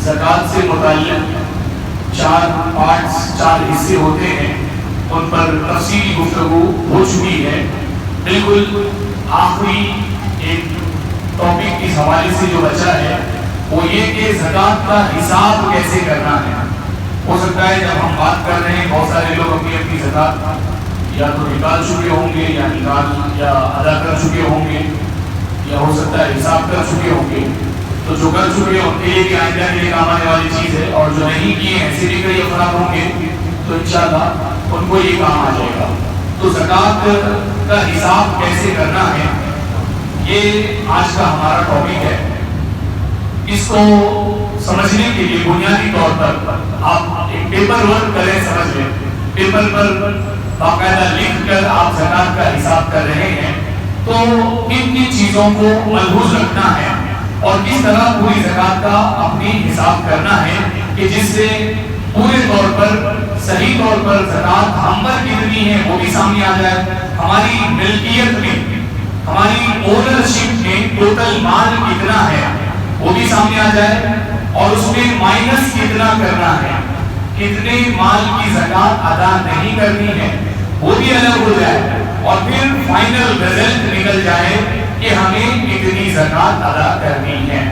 زکوٰۃ سے متعلق 4 پارٹس 4 حصے ہوتے ہیں، ان پر تفصیلی گفتگو ہو چکی ہے۔ بالکل آخری ایک ٹاپک اس حوالے سے جو بچا ہے وہ یہ کہ زکوٰۃ کا حساب کیسے کرنا ہے۔ ہو سکتا ہے جب ہم بات کر رہے ہیں بہت سارے لوگ اپنی زکوٰۃ یا تو نکال چکے ہوں گے یا ادا کر چکے ہوں گے، یا ہو سکتا ہے حساب کر چکے ہوں گے، تو جو کر چکے ہیں ان کے لیے بھی آئندہ کے لیے کام آنے والی چیز ہے، اور جو نہیں کیے ہیں ایسے بھی کئی افراد ہوں گے تو انشاءاللہ ان کو یہ کام آ جائے گا۔ تو زکوٰۃ کا حساب کیسے کرنا ہے یہ آج کا ہمارا ٹاپک ہے۔ اس کو سمجھنے کے لیے بنیادی طور پر آپ ایک پیپر ورک کریں، سمجھ لیں، پیپر پر باقاعدہ لکھ کر آپ زکوٰۃ کا حساب کر رہے ہیں تو کن چیزوں کو ملحوظ رکھنا ہے اور کس طرح پوری زکوٰۃ کا اپنی حساب کرنا ہے کہ جس سے پورے طور پر صحیح طور پر زکوٰۃ ہم پر کتنی ہے وہ بھی سامنے آ جائے، ہماری ملکیت میں، ہماری اونرشپ میں ٹوٹل مال کتنا ہے وہ بھی سامنے آ جائے، اور اس میں مائنس کتنا کرنا ہے، کتنے مال کی زکوٰۃ ادا نہیں کرنی ہے وہ بھی الگ ہو جائے، اور پھر فائنل رزلٹ نکل جائے کہ ہمیں کتنی زکوٰۃ ادا کرنی ہے۔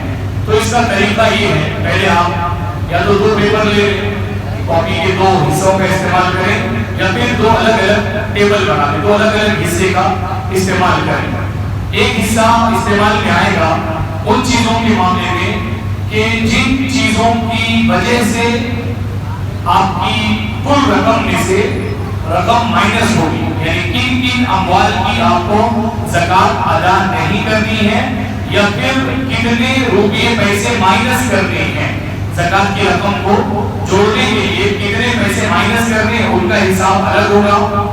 تو اس کا طریقہ یہ ہے، پہلے آپ یا تو 2 پیپر لے لیں، کاپی کے 2 حصوں کا استعمال کریں، یا پھر 2 الگ الگ ٹیبل بنا لیں، 2 الگ الگ حصے کا استعمال کریں۔ ایک حصہ استعمال میں آئے گا ان چیزوں کے معاملے میں کہ جن چیزوں کی وجہ سے آپ کی کل رقم میں سے رقم مائنس ہوگی، یعنی کن اموال کی آپ کو زکوٰۃ ادا نہیں کرنی ہے، یا پھر کتنے روپے پیسے مائنس کرنے ہیں، زکوٰۃ کی رقم کو جوڑنے کے لیے کتنے پیسے مائنس کرنے ہیں، ان کا حساب الگ ہوگا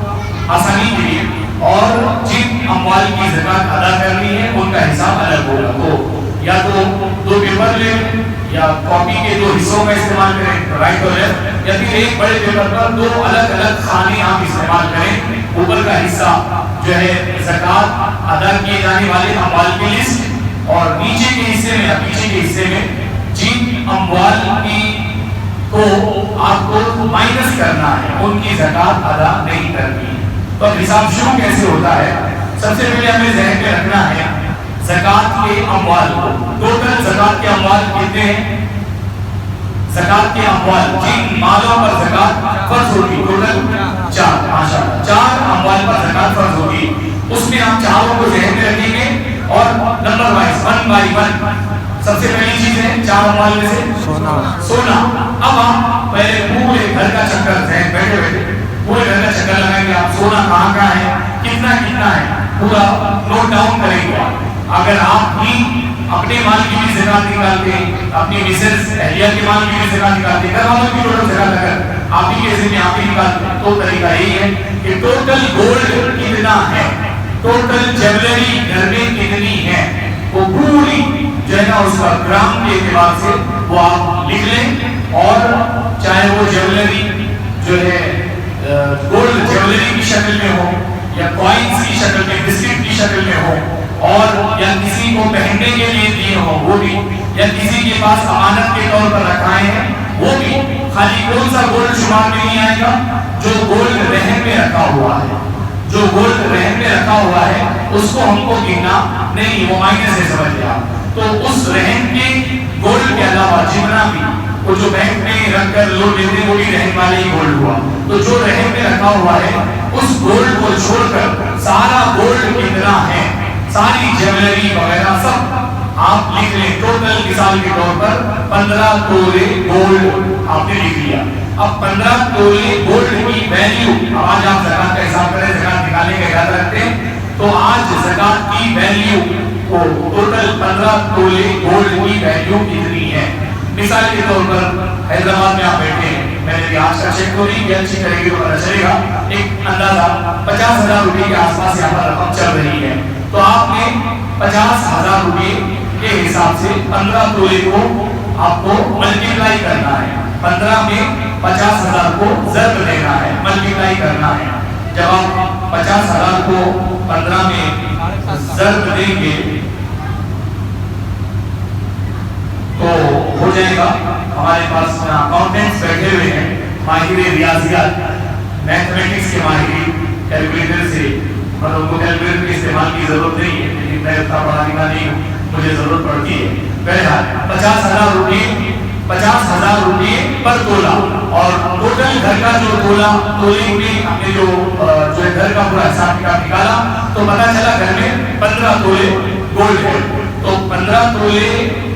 آسانی کے لیے، اور جن اموال کی زکوٰۃ ادا کرنی ہے ان کا حساب الگ ہوگا۔ تو یا تو 2 پیپر لیں یا کاپی کے 2 حصوں کا استعمال کریں، رائٹ اور لیفٹ، یا پھر ایک بڑے پیپر پر 2 الگ الگ خانے آپ استعمال کریں۔ اوپر کا حصہ جو ہے زکوٰۃ ادا کیے جانے والے اموال کی لسٹ، اور نیچے کے حصے میں یا پیچھے کے حصے میں جن اموال کی کو آپ کو مائنس کرنا ہے ان کی زکوٰۃ ادا نہیں کرنی ہے۔ تو اب حساب شروع کیسے ہوتا ہے؟ سب سے پہلے ہمیں ذہن میں رکھنا ہے زکوٰۃ کے اموال کو، ٹوٹل زکوٰۃ کے اموال کتنے ہیں؟ زکوٰۃ کے اموال جن مالوں پر زکوٰۃ فرض ہوگی ٹوٹل 4، ماشاءاللہ 4 اموال پر زکوٰۃ فرض ہوگی، اس میں ہم چاروں کو ذہن میں رکھیں گے اور نمبر وائز 1 بائی 1۔ سب سے پہلی چیز ہے 4 اموال میں سے سونا۔ اب ہم پہلے پورے گھر کا چکر ذہن بیٹھے بیٹھے پورے گھر کا چکر لگائیں گے، آپ سونا کہاں کہاں ہے، کتنا ہے، پورا نوٹ ڈاؤن کریں گے۔ اگر آپ بھی اپنے مال کی بھی زکوٰۃ نکالتے ہیں، اپنی مسز اہلیہ کے مال کی بھی زکوٰۃ نکالتے ہیں، گھر والوں کی ٹوٹل زکوٰۃ اگر آپ ہی کے ذمہ آپ ہی نکالتے ہیں، تو طریقہ یہی ہے کہ ٹوٹل گولڈ کتنا ہے، ٹوٹل جیولری گھر میں کتنی ہے، وہ پوری جو ہے نا اس کا گرام کے اعتبار سے وہ آپ لکھ لیں، اور چاہے وہ جیولری جو ہے گولڈ جیولری کی شکل میں ہو یا کوائنز کی شکل میں، بسکٹ کی شکل میں ہو، اور یا کسی کو پہننے کے لیے دیے ہوں وہ بھی، یا کسی کے پاس امانت کے طور پر رکھائے ہیں وہ بھی، خالی کون سا گولڈ شمار میں نہیں آئے گا؟ جو گولڈ رہن میں رکھا ہوا ہے، جو گولڈ رہن میں رکھا ہوا ہے اس کو ہم کو گننا نہیں، وہ مائنس ہے، سمجھ لیا۔ تو اس رہن کے گولڈ کے علاوہ جتنا بھی وہ جو بینک میں رکھ کر لوٹ لیتے ہیں وہ بھی رہن والے ہی گولڈ ہوا، تو جو رہن میں رکھا ہوا ہے اس گولڈ کو چھوڑ کر سارا گولڈ کتنا ہے، ساری جیولری وغیرہ سب آپ لکھ لیں۔ ٹوٹل مثال کے طور پر 15 تولے گولڈ آپ نے لکھ لیا۔ اب 15 تولے گولڈ کی ویلیو، آج آپ زکوٰۃ کا حساب کریں، زکوٰۃ نکالنے کا یاد رکھتے ہیں، تو آج زکوٰۃ کی ویلیو کو ٹوٹل 15 تولے گولڈ کی ویلیو کتنی ہے؟ مثال کے طور پر حیدرآباد میں آپ بیٹھے ہیں، میں نے آج کا چیک تو نہیں کیا، اچھی کریں گے تو پتہ چلے گا، ایک اندازہ 50,000 روپے کے آس پاس یہاں پر رقم چل رہی ہے، تو آپ نے 50,000 روپے کے حساب سے 15 تولے کو آپ کو ملٹیپلائی کرنا ہے، 15 میں 50,000 کو ضرب دینا ہے، ملٹیپلائی کرنا ہے۔ جب آپ 50,000 کو 15 میں ضرب دیں گے تو ہو جائے گا ہمارے پاس اکاؤنٹنٹس بیٹھے ہوئے ہیں، ماہر ریاضیات، میتھمیٹکس کے ماہر، کیلکولیٹر سے مطلب کو کیلکولیٹر کے استعمال کی ضرورت نہیں ہے، لیکن میں اتنا پڑھا لکھا نہیں ہوں، مجھے ضرورت پڑتی ہے. بہرحال 50,000 روپے پر تولہ، اور ٹوٹل گھر کا جو تولے میں ہم نے جو گھر کا پورا حساب کتاب نکالا تو پتا چلا گھر میں 15 تولے گولڈ ہے. تو 15 تولے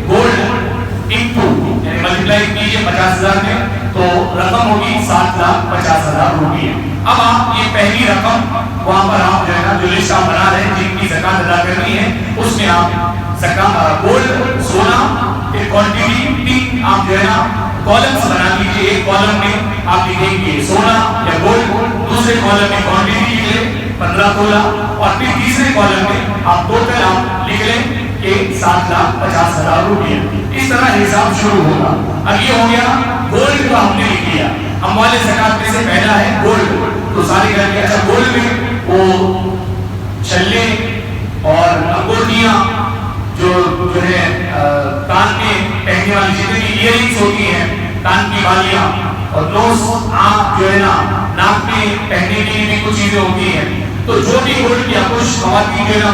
گولڈ انٹو یعنی ملٹیپلائی کیجئے 50,000 میں تو رقم ہوگی 7,50,000 روپے. اب آپ یہ پہلی رقم وہاں پر آپ جو ہے نا جو لسٹ آپ بنا رہے ہیں جن کی زکات ادا کرنی ہے اس میں آپ زکات گولڈ سونا کی کوانٹٹی 3 آپ جو ہے نا کالمز بنا لیجیے. ایک کالم میں آپ لکھیں گے سونا یا گولڈ، دوسرے کالم میں کوانٹٹی لکھیں 15 تولہ، اور پھر تیسرے کالم میں آپ ٹوٹل آپ لکھ لیں کہ 7,50,000 روپے. اس طرح حساب شروع ہوگا. اب یہ ہو گیا گولڈ کا ہم نے لکھ لیا. اموال زکات میں سے پہلا ہے گولڈ. تو سارے گھر کے اچھا گولڈ میں وہ چھلے اور انگوٹھیاں جو ہے کان میں پہننے والی جتنی ایئر رنگس ہوتی ہیں، کان کی بالیاں اور نوز آنکھ جو ہے نا ناک میں پہننے کے لیے بھی کچھ چیزیں ہوتی ہیں. تو جو بھی گولڈ کی کچھ خواتین جو ہے نا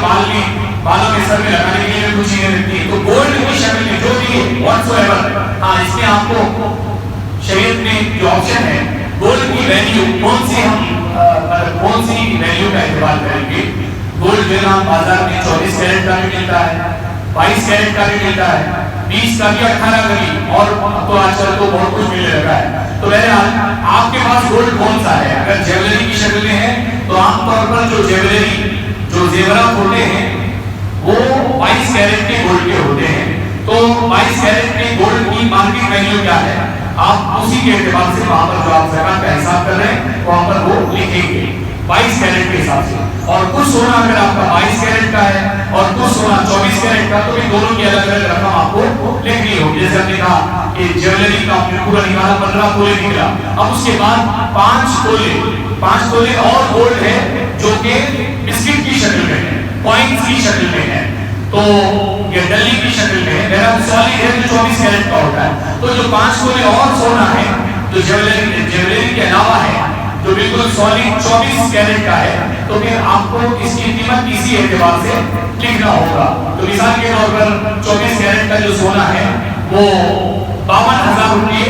بالوں میں سر میں لگانے کے لیے کچھ چیزیں رکھتی ہیں. تو گولڈ کی شکل میں جو بھی ہے واٹس ایور، ہاں اس میں آپ کو شریعت میں جو آپشن ہے گولڈ کی ویلیو کون سی ویلیو کا اعتبار کریں گے. گولڈ جو ہے نا بازار میں 24 کیرٹ کا بھی ملتا ہے، 22 کیرٹ کا بھی ملتا ہے، 20 کا بھی 18 کا بھی، اور اب تو آج کل تو بہت کچھ ملنے لگا ہے. تو بہرحال آپ کے پاس گولڈ کون سا ہے؟ اگر جیولری کی شکل میں ہے تو عام طور پر جو جیولری جو زیورات ہوتے ہیں وہ 22 کیرٹ کے گولڈ کے ہوتے ہیں. تو 22 کیرٹ کے گولڈ کی مارکیٹ ویلیو کیا ہے آپ اسی کے اعتبار سے وہاں پر جو آپ زکات کا حساب کر رہے ہیں وہاں پر وہ لکھیں گے 22 کیرٹ کے حساب سے. اور کچھ سونا اگر آپ کا 22 کیرٹ کا ہے اور کچھ سونا 24 کیرٹ کا تو بھی دونوں کی الگ الگ رقم آپ کو لکھنی ہوگی. جیسے ہم نے کہا کہ جیولری کا پورا نکالا 15 تولے نکلا. اب اس کے بعد 5 تولے اور گولڈ ہے جو کہ بسکٹ کی شکل میں ہے، کوائنز کی شکل میں ہے، تو یہ ڈلی کی شکل میں ہے. میرا سوالید ہے جو 24 کیرٹ کا ہوتا ہے. تو جو 5 تولے اور سونا ہے جو جیولری کے علاوہ ہے جو بالکل سالڈ 24 کیرٹ کا ہے تو پھر آپ کو اس کی قیمت اسی اعتبار سے لکھنا ہوگا. تو مثال کے طور پر 24 کیرٹ کا جو سونا ہے وہ 52,000 روپے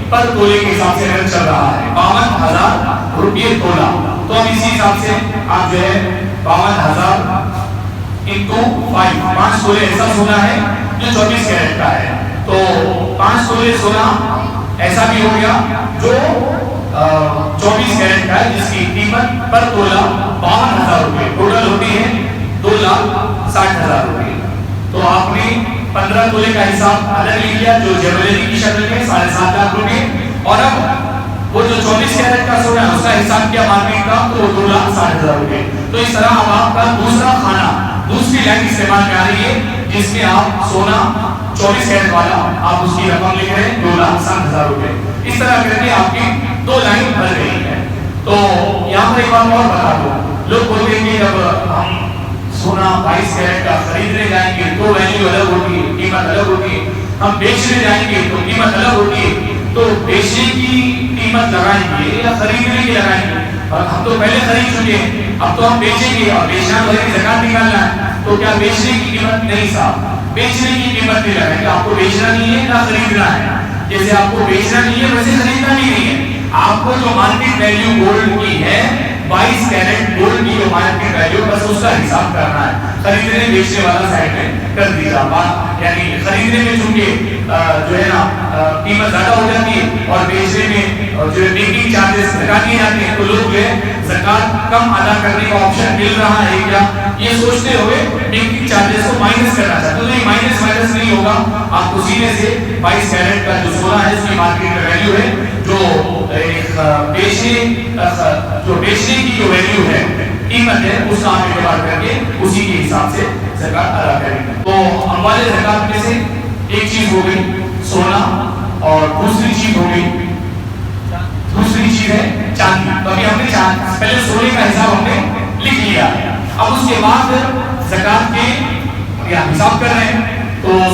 پر تولے کے حساب سے چل رہا ہے. 52,000 روپے تولہ. تو اب اسی حساب سے آپ جو ہے 52,000 انٹو 5 تولے ایسا سونا ہے جو 24 کیرٹ کا ہے. تو 5 تولے سونا ایسا بھی ہو گیا جو 24 کیرٹ کا ہے جس کی قیمت پر تولہ 52,000 روپے. ٹوٹل ہوتی ہے 2,60,000 روپے. تو آپ نے 15 تولے کا حساب الگ لے لیا جو جیولری کی شکل میں 7.5 روپے. اور اب وہ جو 24 کیرٹ کا سونا ہے اس کا حساب کیا مارکیٹ کا تو 2,60,000 روپے. تو اس طرح اب آپ کا دوسرا خانہ دوسری لائن استعمال میں آ رہی ہے جس میں آپ سونا 24 کیرٹ والا آپ اس کی رقم لکھ رہے ہیں 2,60,000 روپے. اس طرح کر کے آپ کی 2 لائن بن رہی ہے. تو یہاں پر ایک بات اور بتا دو، لوگ بولتے ہیں کہ جب ہم سونا 22 کیرٹ کا خریدنے جائیں گے تو ویلیو الگ ہوتی ہے، قیمت الگ ہوتی ہے. ہم بیچنے جائیں گے تو قیمت الگ ہوتی ہے. تو بیچنے کی قیمت لگائیں گے یا خریدنے کی لگائیں گے؟ اور ہم تو پہلے خرید چکے ہیں، اب تو ہم بیچیں گے اور بیچنا تو ہے زکات نکالنا ہے. تو کیا بیچنے کی قیمت نہیں صاحب، بیچنے کی قیمت نہیں لگائیں گے. آپ کو بیچنا نہیں ہے نہ خریدنا ہے. جیسے آپ کو بیچنا نہیں ہے ویسے خریدنا بھی نہیں ہے. آپ کو جو مارکیٹ ویلیو گولڈ کی ہے 22 کیرٹ گولڈ کی جو مارکیٹ ویلیو بس اس کا حساب کرنا ہے. خریدنے بیچنے والا سائڈ میں کر دیجیے بات. یعنی خریدنے میں چونکہ جو ہے نا قیمت زیادہ ہو جاتی ہے اور بیچنے میں جو ہے میکنگ چارجز لگا دیے جاتے ہیں تو لوگ جو ہے زکات کم ادا کرنے کا آپشن مل رہا ہے کیا یہ سوچتے ہوئے میکنگ چارجز کو مائنس کرنا چاہتے ہیں. تو نہیں، مائنس نہیں ہوگا. آپ اسی میں سے 22 کیرٹ کا جو سونا ہے اس کی مارکیٹ ویلیو ہے جو بیچنے کی جو ویلیو ہے قیمت ہے اس کا آپ اعتبار کر کے اسی کے حساب سے زکات ادا کریں گے. تو اموال زکات میں سے ایک چیز ہو گئی سونا اور دوسری چیز ہے چاندی. تو ابھی ہم نے پہلے سونے کا حساب ہم نے لکھ لیا. اب اس کے بعد زکات کے حساب کر رہے ہیں. تو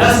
10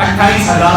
28,000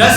10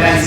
LIC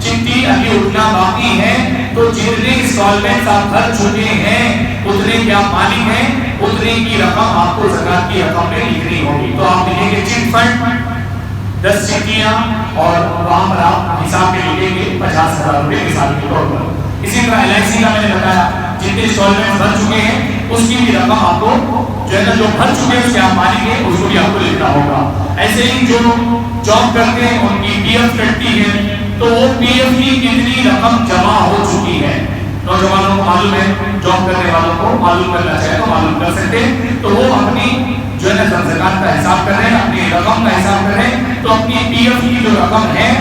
چٹھی ابھی اٹھنا باقی ہے، تو جتنے انسٹالمنٹ آپ بھر چکے ہیں اتنے کے آپ مالک ہیں، اتنے کی رقم آپ کو زکات کی رقم میں لکھنی ہوگی۔ تو آپ لکھیں گے چٹ فنڈ 10 چٹیاں، اور وہاں پر آپ حساب میں لکھیں گے 50,000 روپے مثال کے طور پر۔ اسی طرح LIC کا میں نے بتایا جتنے انسٹالمنٹ بھر چکے ہیں اس کی بھی رقم آپ کو جو ہے نا، جو بھر چکے ہیں اس کے آپ مالک ہیں، اس کو بھی آپ کو لکھنا ہوگا۔ ایسے ہی جو جاب کرتے ہیں ان کی PF کٹتی ہے، تو وہ PF کی کتنی رقم جمع ہو چکی ہے، نوجوانوں کو معلوم ہے، جاب کرنے والوں کو معلوم کرنا چاہے تو معلوم کر سکتے ہیں۔ تو وہ اپنی جو ہے نا زکات کا حساب کر رہے ہیں، اپنی رقم کا حساب کر رہے ہیں، تو اپنی PF کی جو رقم ہے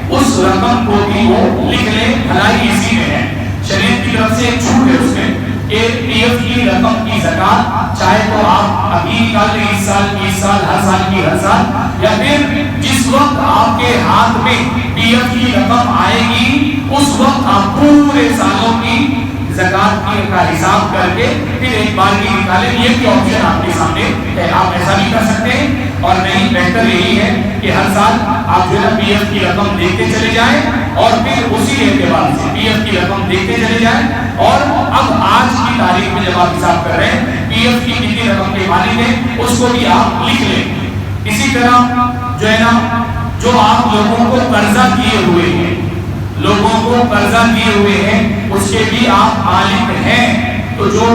اس رقم کو بھی وہ لکھ لیں، بھلائی اسی میں ہے۔ شریعت کی طرف سے ایک چھوٹ ہے اس میں کہ PF کی رقم کی زکات چاہے تو آپ ابھی نکال لیں، 20 سال 20 سال، ہر سال کی ہر سال، یا پھر جس وقت آپ کے ہاتھ میں PF کی رقم آئے گی اس وقت آپ پورے سالوں کی زکات کا حساب کر کے پھر ایک بار کی نکالیں۔ یہ بھی آپشن آپ کے سامنے ہے، آپ ایسا بھی کر سکتے ہیں، اور نہیں بہتر یہی ہے کہ ہر سال آپ جو ہے PF کی رقم دیکھتے چلے جائیں، اور پھر اسی اعتبار سے PF کی رقم دیکھتے چلے جائیں، اور اب آج کی تاریخ میں جب آپ حساب کر رہے ہیں PF کی کتنی رقم کے مالک ہیں اس کو بھی آپ لکھ لیں۔ اسی طرح جو ہے نا، جو آپ لوگوں کو قرضہ کیے ہوئے ہیں، لوگوں کو قرضہ دیے ہوئے ہیں اس کے بھی آپ مالک ہیں، تو جو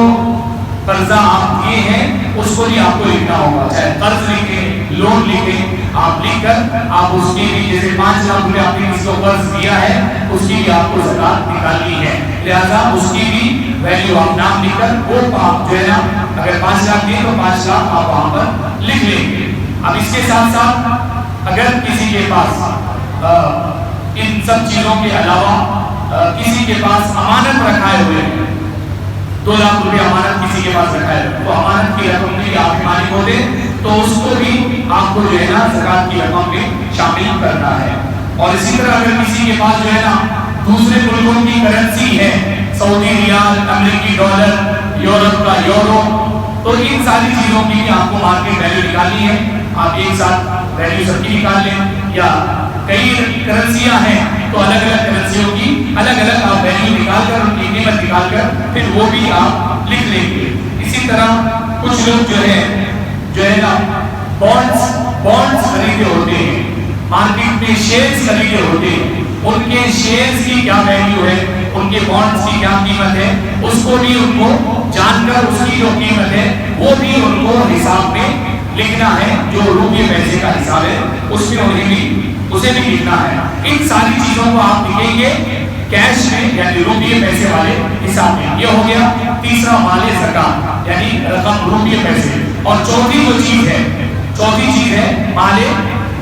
قرضہ آپ دیے ہیں اس کو بھی آپ کو لکھنا ہوگا، چاہے قرض لکھیں، لون لکھیں، آپ لکھ کر آپ اس کی بھی، جیسے 5 لاکھ روپے آپ نے کسی کو قرض دیا ہے اس کی بھی آپ کو زکات نکالنی ہے، لہذا اس کی بھی ویلیو آپ نام لکھ کر وہ آپ جو ہے نا، اگر 5 لاکھ دیے تو 5 لاکھ آپ وہاں پر لکھ لیں گے۔ اب اس کے ساتھ ساتھ اگر کسی کے پاس ان سب چیزوں کے علاوہ کسی کے پاس امانت رکھائے ہوئے ہیں، 2 لاکھ روپے امانت کسی کے پاس رکھا ہے، تو امانت کی رقم بھی آپ مالک ہوتے تو اس کو بھی آپ کو جو ہے نا زکات کی رقم میں شامل کرنا ہے۔ اور اسی طرح اگر کسی کے پاس جو ہے نا دوسرے ملکوں کی کرنسی ہے، سعودی ریال، امریکی ڈالر، یورپ کا یورو، تو ان ساری چیزوں کی بھی آپ کو مارکیٹ ویلیو نکالنی ہے۔ آپ ایک ساتھ ویلیو سب کی نکال لیں، یا کئی کرنسیاں ہیں تو الگ الگ کرنسیوں کی الگ الگ آپ ویلیو نکال کر ان کی قیمت نکال کر پھر وہ بھی آپ لکھ لیں گے۔ اسی طرح کچھ لوگ جو ہے نا بانڈز خریدے ہوتے ہیں، مارکیٹ میں شیئرز خریدے ہوتے ہیں، ان کے شیئرز کی کیا ویلیو ہے، ان کے بانڈز کی کیا قیمت ہے، اس کو بھی ان کو جان کر اس کی جو قیمت ہے وہ بھی ان کو حساب میں لکھنا ہے، جو روپے پیسے کا حساب ہے اس میں انہیں بھی اسے بھی لکھنا ہے۔ ان ساری چیزوں کو آپ لکھیں گے کیش میں، یعنی روپے پیسے والے حساب میں۔ یہ ہو گیا تیسرا مال زکات، یعنی رقم روپے پیسے۔ اور چوتھی چیز ہے مال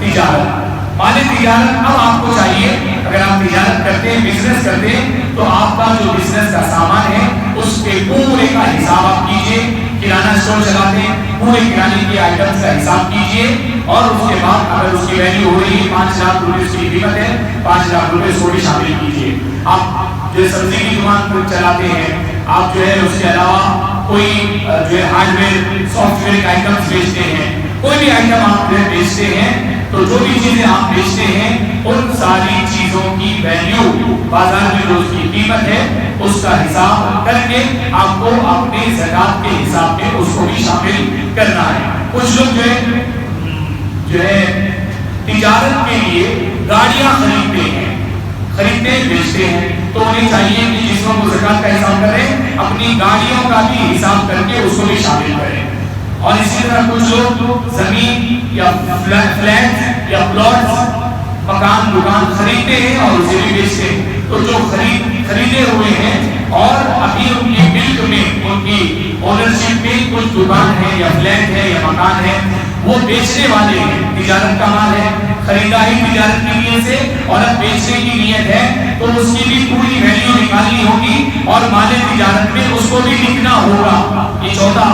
تجارت۔ مال تجارت اب آپ کو چاہیے، اگر آپ تجارت کرتے ہیں، بزنس کرتے ہیں، تو آپ کا جو بزنس کا سامان ہے اس کے پورے کا حساب آپ کیجئے۔ کرانہ اسٹور چلاتے ہیں، پورے کرانے کی آئٹمز کا حساب کیجئے، اور اس کے بعد اگر اس کی ویلیو ہو رہی ہے 5 لاکھ روپے اس کی قیمت ہے، 5 لاکھ روپے اس کو بھی شامل کیجئے۔ آپ جو سبزی کی دکان کو چلاتے ہیں، آپ جو ہے اس کے علاوہ کوئی جو ہے hard where soft where items بیچتے ہیں، کوئی بھی آئٹم آپ جو ہے بیچتے ہیں، تو جو بھی چیزیں آپ بیچتے ہیں ان ساری چیزوں کی ویلیو بازار میں جو اس کی قیمت ہے اس کا حساب کر کے آپ کو اپنے زکات کے حساب میں اس کو بھی شامل کرنا ہے۔ کچھ لوگ جو ہے تجارت کے لیے گاڑیاں خریدتے بیچتے ہیں، تو انہیں چاہیے کہ جس وقت وہ زکات کا حساب کریں اپنی گاڑیوں کا بھی حساب کر کے اس کو بھی شامل کریں۔ اور اسی طرح کچھ لوگ زمین یا فلیٹ یا پلاٹس، مکان دکان خریدتے ہیں اور اسے بھی بیچتے ہیں، تو جو خریدے ہوئے ہیں اور ابھی ان کی ملک میں، ان کی اونرشپ میں کچھ دکان ہے یا فلیٹ ہے یا مکان ہے، وہ بیچنے والے ہیں، تجارت کا مال ہے، خریداری تجارت کی نیت سے اور اب بیچنے کی نیت ہے، تو اس کی بھی پوری ویلیو نکالنی ہوگی اور مال تجارت میں اس کو بھی لکھنا ہوگا۔ یہ چوتھا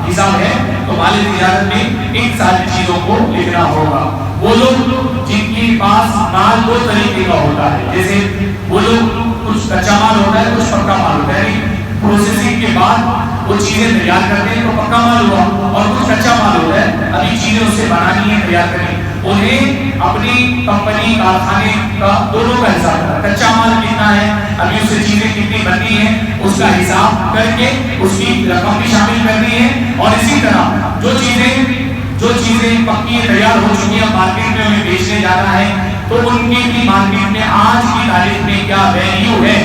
حساب ہے، تو مال تجارت میں ان ساری چیزوں کو لکھنا ہوگا۔ وہ لوگ جن کے پاس مال دو طریقے کا ہوتا ہے، جیسے وہ لوگ کچھ کچا مال ہوتا ہے، کچھ پکا مال ہوتا ہے، پروسیسنگ کے بعد وہ چیزیں تیار کرتے ہیں تو پکا مال ہوا، اور کچھ کچا مال ہوتا ہے ابھی چیزیں اسے بنانی ہے، تیار کرنی، انہیں اپنی کمپنی کارخانے کا دونوں کا حساب کرنا، کچا مال کتنا ہے، ابھی اس سے چیزیں کتنی بنی ہیں، اس کا حساب کر کے اس کی رقم بھی شامل کرنی ہے. اور اسی طرح جو چیزیں پکی تیار ہو چکی ہیں مارکیٹ میں انہیں بیچنے جانا ہے تو ان کی بھی مارکیٹ میں آج کی تاریخ میں کیا ویلیو ہے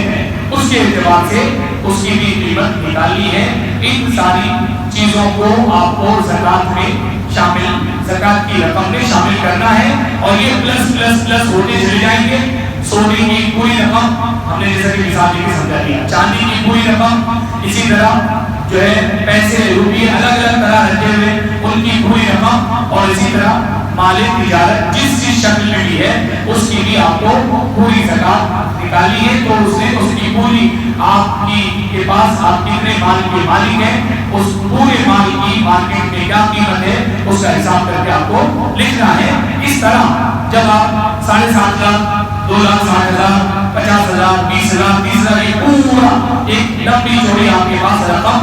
اس کے اعتبار سے اس کی بھی قیمت نکالنی ہے. ان ساری چیزوں کو آپ کو زکات میں شامل، زکات کی رقم میں شامل کرنا ہے. اور یہ پلس پلس پلس ہوتے چلے جائیں گے. سونے کی پوری رقم ہم نے جیسا کہ مثال دے کے سمجھا دیا، چاندی کی پوری رقم، اسی طرح جو ہے پیسے روپیے الگ الگ طرح رکھے ہوئے ان کی پوری رقم، اور اسی طرح مال تجارت جس شکل میں بھی ہے اس کی بھی آپ کو پوری زکات نکالی ہے. تو اس نے اس کی پوری آپ کے پاس آپ کتنے مال کے مالک ہیں، اس پورے مال کی مارکیٹ میں کیا قیمت ہے اس کا حساب کر کے آپ کو لکھنا ہے. اس طرح جب آپ 7.5 لاکھ 2,60,000 50,000 20,000 30,000 یہ پورا ایک لمبی چوڑی آپ کے پاس رقم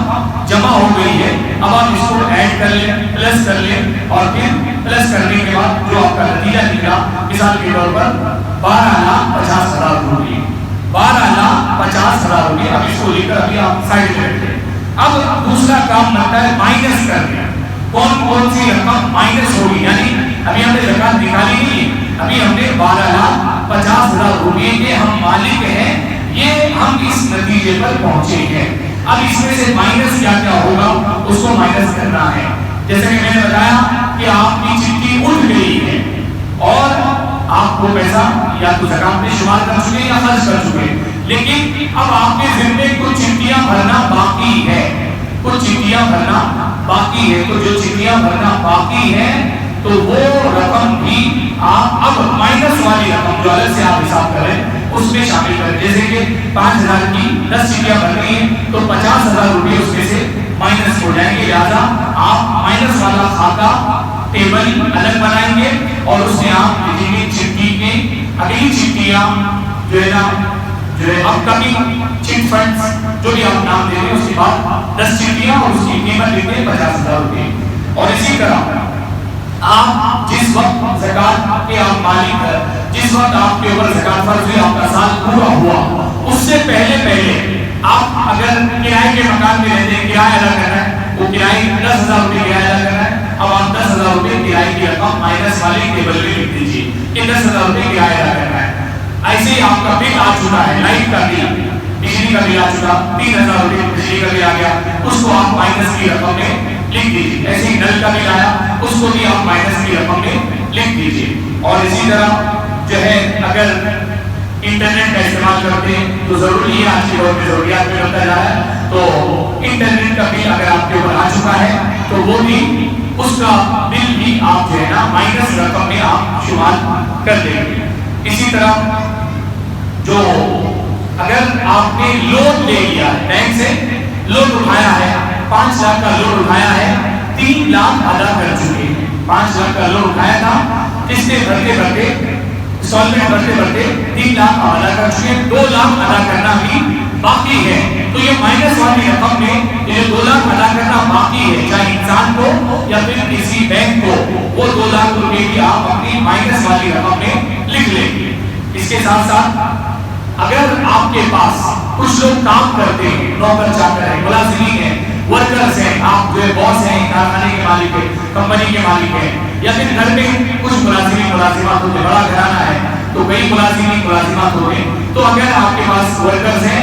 جمع ہو گئی ہے، اب آپ اس کو ایڈ کر لیں، پلس کر لیں، اور پھر پلس کرنے کے بعد جو آپ کا نتیجہ نکلا مثال کے طور پر 12,50,000 روپئے، 12,50,000 روپئے. اب اس کو لے کر ابھی آپ سائڈ میں رکھتے ہیں. اب دوسرا کام بنتا ہے مائنس کرنے. کون سی رقم مائنس ہوگی، یعنی ابھی ہم نے زکات نکالی نہیں ہے، ابھی ہم نے 12,50,000 روپئے کے ہم مالک ہیں، یہ ہم اس نتیجے پر پہنچے ہیں. اب اس میں سے مائنس کیا کیا ہوگا اس کو مائنس کرنا ہے. جیسے کہ میں نے بتایا کہ آپ کی چٹھی اٹھ گئی ہے اور آپ کو پیسہ یا تو زکات میں شمار کر چکے یا خرچ کر چکے، لیکن اب آپ کے ذمے کچھ چٹھیاں بھرنا باقی ہے، کچھ چٹھیاں بھرنا باقی ہے. تو جو چٹھیاں بھرنا باقی ہے تو وہ رقم بھی آپ اب مائنس والی رقم جو الگ سے آپ حساب کریں اس میں شامل کریں. جیسے کہ 5,000 کی 10 چٹھیاں بھر رہی ہیں تو 50,000 روپئے اس میں سے مائنس ہو جائیں گے. لہٰذا آپ مائنس والا کھاتا ٹیبل الگ بنائیں گے اور اس میں آپ لکھیں گے چٹھی کے اگلی چٹھیاں جو ہے اپ کمنگ چٹ فنڈز جو بھی آپ نام دیں گے اس کے بعد 10 چٹھیاں اور اس کی قیمت لکھیں گے 50,000 روپئے. اور اسی طرح آپ جس وقت زکات کے آپ مالک ہیں، جس وقت آپ کے اوپر زکات فرض ہوئی، آپ کا سال پورا ہوا، اس سے پہلے آپ اگر کرائے کے مکان میں رہتے ہیں، کرایہ ادا کرنا ہے، وہ کرائے 10,000 روپئے کرایہ ادا کرنا ہے. اب آپ 10,000 روپئے کرائے کی رقم مائنس والے ٹیبل میں لکھ دیجیے کہ 10,000 روپئے کرایہ ادا کرنا ہے. ایسے ہی آپ کا بل آ چکا ہے، لائٹ کا بل، بجلی کا بل آ چکا، 3,000 روپئے بجلی کا بل آ گیا، اس کو آپ مائنس کی رقم میں لکھ دیجیے. ایسے ہی نل کا بل آیا، اس کو بھی آپ مائنس کی رقم میں لکھ دیجیے. اور اسی طرح جو ہے اگر انٹرنیٹ کا استعمال کرتے ہیں تو ضروری ہے، آج کے دور میں ضروریات میں بڑھتا جا رہا ہے، تو انٹرنیٹ کا بل اگر آپ کے اوپر آ چکا ہے تو وہ بھی اس کا بل بھی آپ جو ہے نا مائنس رقم میں آپ شمار کر دیں گے. اسی طرح جو اگر آپ نے لون لے لیا ہے، بینک سے لون اٹھایا ہے، 5 لاکھ کا لون اٹھایا ہے، 3 لاکھ ادا کر چکے ہیں. 5 لاکھ کا لون اٹھایا تھا، قسطیں بھرتے بھرتے انسٹالمنٹ بھرتے بھرتے 3 لاکھ ادا کر چکے ہیں، 2 لاکھ ادا کرنا بھی باقی ہے. تو یہ مائنس والی رقم میں یہ 2 لاکھ ادا کرنا باقی ہے، چاہے انسان کو یا پھر کسی بینک کو، وہ 2 لاکھ روپے بھی آپ اپنی مائنس والی رقم میں لکھ لیں گے. اس کے ساتھ ساتھ اگر آپ کے پاس کچھ لوگ کام کرتے ہیں، نوکر چاکر ہیں، ملازمین ہیں، ورکرز ہیں، آپ جو ہے باس ہیں، کارخانے کے مالک ہیں، کمپنی کے مالک ہیں، یا پھر گھر میں کچھ ملازمین ملازمات ہوتے، بڑا گھرانہ ہے تو کئی ملازمین ملازمات ہوتے ہیں، تو اگر آپ کے پاس ورکرز ہیں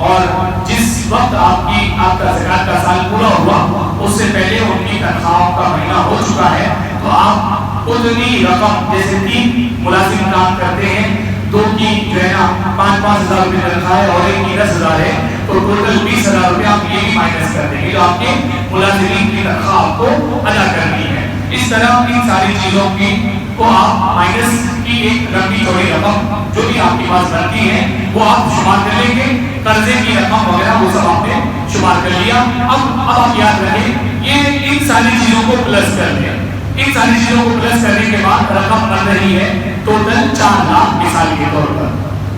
اور جس وقت آپ کا زکات کا سال پورا ہوا اس سے پہلے ان کی تنخواہوں کا مہینہ ہو چکا ہے، تو آپ اتنی رقم، جیسے 3 ملازم کام کرتے ہیں، 2 کی جو ہے نا 5,000 روپئے تنخواہ ہے اور 1 کی 10,000 ہے، تو ٹوٹل 20,000 روپئے آپ یہ بھی مائنس کر دیں گے جو آپ کے ملازمین کی تنخواہ آپ کو ادا کرنی ہے. اس طرح ان ساری چیزوں کی کو آپ مائنس کی ایک لمبی چوڑی رقم جو بھی آپ کے پاس بنتی ہے وہ آپ شمار کر لیں گے. قرضے کی رقم وغیرہ وہ سب آپ نے شمار کر لیا. اب آپ یاد رکھیں یہ ان ساری چیزوں کو پلس کر لیں. ان ساری چیزوں کو پلس کرنے کے بعد رقم بن رہی ہے ٹوٹل 4 لاکھ. مثال کے طور پر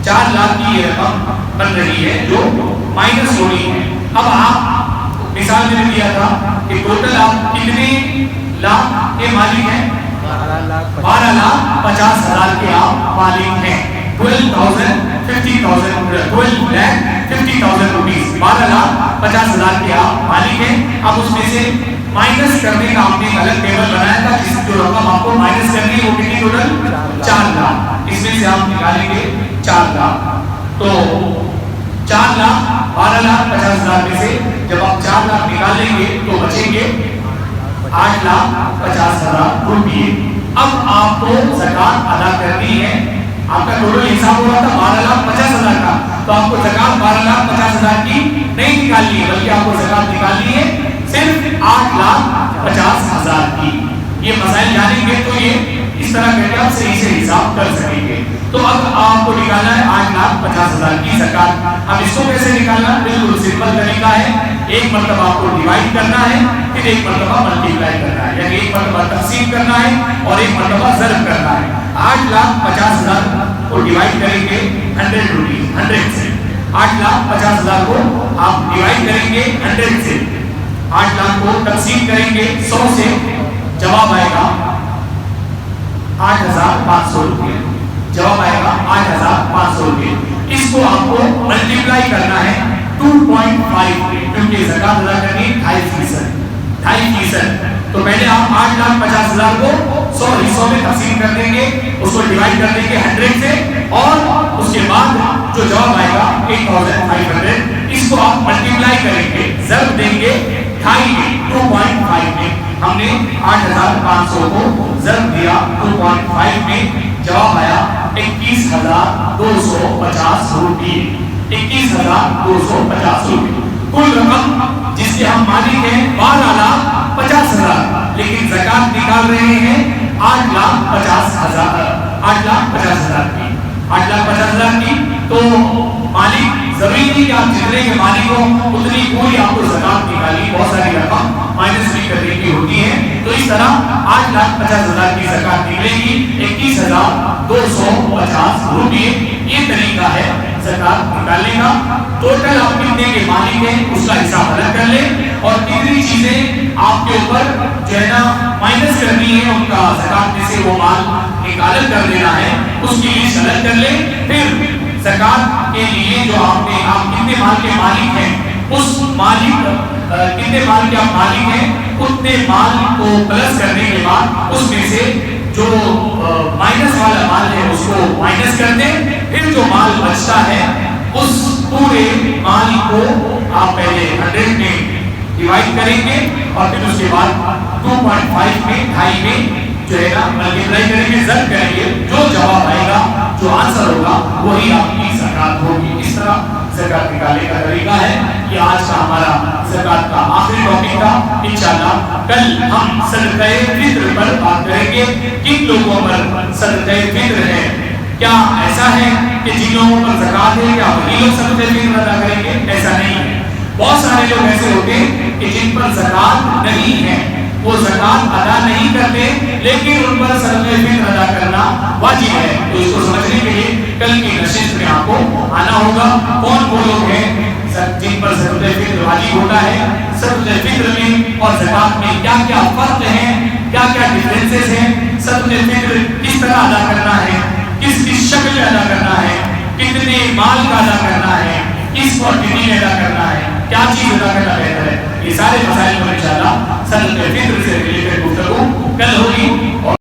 4 لاکھ کی یہ رقم بن رہی ہے جو مائنس ہو رہی ہے. اب آپ مثال میں نے دیا تھا کہ ٹوٹل آپ کتنے لاکھ کے مالک ہیں، 12,50,000 کے آپ مالک ہیں. 12,50,000 روپیز 12,50,000 کے آپ مالک ہیں. اب اس میں سے مائنس کرنے کا آپ نے ایک الگ ٹیبل بنایا تھا جس جو رقم آپ کو مائنس کرنی ہے وہ کتنی ٹوٹل 4 لاکھ. اس میں سے آپ نکالیں گے 4 لاکھ. تو 4 لاکھ 12,50,000 میں سے جب آپ 4 لاکھ نکالیں گے تو بچیں گے 8,50,000 روپیے. اب آپ کو زکات ادا کرنی ہے. آپ کا ٹوٹل حساب ہو رہا تھا 12,50,000 کا, تو آپ کو زکات 12,50,000 کی نہیں نکالنی ہے بلکہ آپ کو زکات نکالنی ہے صرف 8,50,000 کی. یہ مسائل جانیں گے تو یہ اس طرح کر کے آپ صحیح سے حساب کر سکیں گے. تو اب آپ کو نکالنا ہے 8,50,000 کی زکات. اب اس کو کیسے نکالنا؟ بالکل سمپل طریقہ ہے. ایک مرتبہ آپ کو ڈیوائڈ کرنا ہے, پھر ایک مرتبہ ملٹیپلائی کرنا ہے, یعنی ایک مرتبہ تقسیم کرنا ہے اور ایک مرتبہ ضرب کرنا ہے. 8,50,000 کو ڈیوائڈ کریں گے 100 روپیز 100 سے. 8,50,000 کو آپ ڈیوائڈ کریں گے 100 سے. 8 لاکھ کو تقسیم کریں گے 100 سے, جواب آئے گا 8,500 روپئے. جواب آئے گا 8,500 روپئے. اس کو آپ کو ملٹیپلائی کرنا ہے 2.5 کیونکہ زکات ادا کرنی 2.5%. تو پہلے آپ 8,50,000 کو 100 حصوں میں تقسیم کر دیں گے, اس کو ڈیوائڈ کر دیں گے 100 سے, اور اس کے بعد جو جواب آئے گا 8,500 اس کو آپ ملٹیپلائی کریں گے, ضرب دیں گے 2.5 میں. ہم نے 8,500 کو ضرب دیا 2.5 میں, جواب آیا 21,250 روپیے. 21,250 روپیے. کل رقم جس کے ہم مالک ہیں 12,50,000, لیکن زکات نکال رہے ہیں 8,50,000 کی. 8,50,000 کی. تو مالک ضروری نہیں کہ آپ جتنے کے مالک ہو اتنی پوری آپ کو زکات نکالی, بہت ساری رقم مائنس بھی کرنے کی ہوتی ہے. تو اس طرح 8,50,000 کی زکات نکلے گی 21,250 روپیے. یہ طریقہ ہے زکات نکالنے کا. ٹوٹل آپ کتنے کے مالک ہیں اس کا حساب الگ کر لیں, اور کتنی چیزیں آپ کے اوپر جو ہے نا مائنس کرنی ہے ان کا زکات میں سے وہ مال ایک الگ کر دینا ہے, اس کی لسٹ الگ کر لیں. پھر زکات کے لیے جو آپ کتنے مال کے مالک ہیں اس مالک کتنے مال کے آپ مالک ہیں اتنے مال کو پلس کرنے کے بعد اس میں سے جو مائنس والا مال ہے اس کو مائنس کر دیں. پھر جو مال بچتا ہے اس پورے مال کو آپ پہلے 100 میں ڈیوائڈ کریں گے اور پھر اس کے بعد 2.5 میں 2.5 میں جو ہے نا ملٹیپلائی کریں گے, ضرب کریں گے. جو جواب آئے گا جو آنسر ہوگا وہی آپ کی زکات ہوگی. اس طرح زکات نکالنے کا طریقہ ہے. یہ آج کا ہمارا زکات کا آخری ٹاپک تھا. انشاءاللہ کل ہم صدقہ فطر پر بات کریں گے. کن لوگوں پر صدقہ فطر ہے؟ کیا ایسا ہے کہ جن لوگوں پر زکات ہے کیا وہی لوگ صدقہ فطر ادا کریں گے؟ ایسا نہیں ہے. بہت سارے لوگ ایسے ہوتے ہیں کہ جن پر زکات نہیں ہے, وہ زکات ادا نہیں کرتے لیکن ان پر صدقہ فطر ادا کرنا واجب ہے. تو اس کو سمجھنے کے لیے کل کی نشست میں آپ کو آنا ہوگا. کون وہ لوگ ہیں جن پر صدقہ فطر واجب ہوتا ہے, صدقہ فطر میں اور زکات میں کیا کیا فرق ہیں, کیا کیا ڈفرینسز ہیں, صدقہ فطر کس طرح ادا کرنا ہے, کس کس شکل میں ادا کرنا ہے, کتنے مال کا ادا کرنا ہے, کس کوانٹٹی میں ادا کرنا ہے, کیا چیز ادا کرنا بہتر ہے. یہ سارے مسائل پر انشاءاللہ صدقہ فطر سے ریلیٹڈ گفتگو کل ہوگی.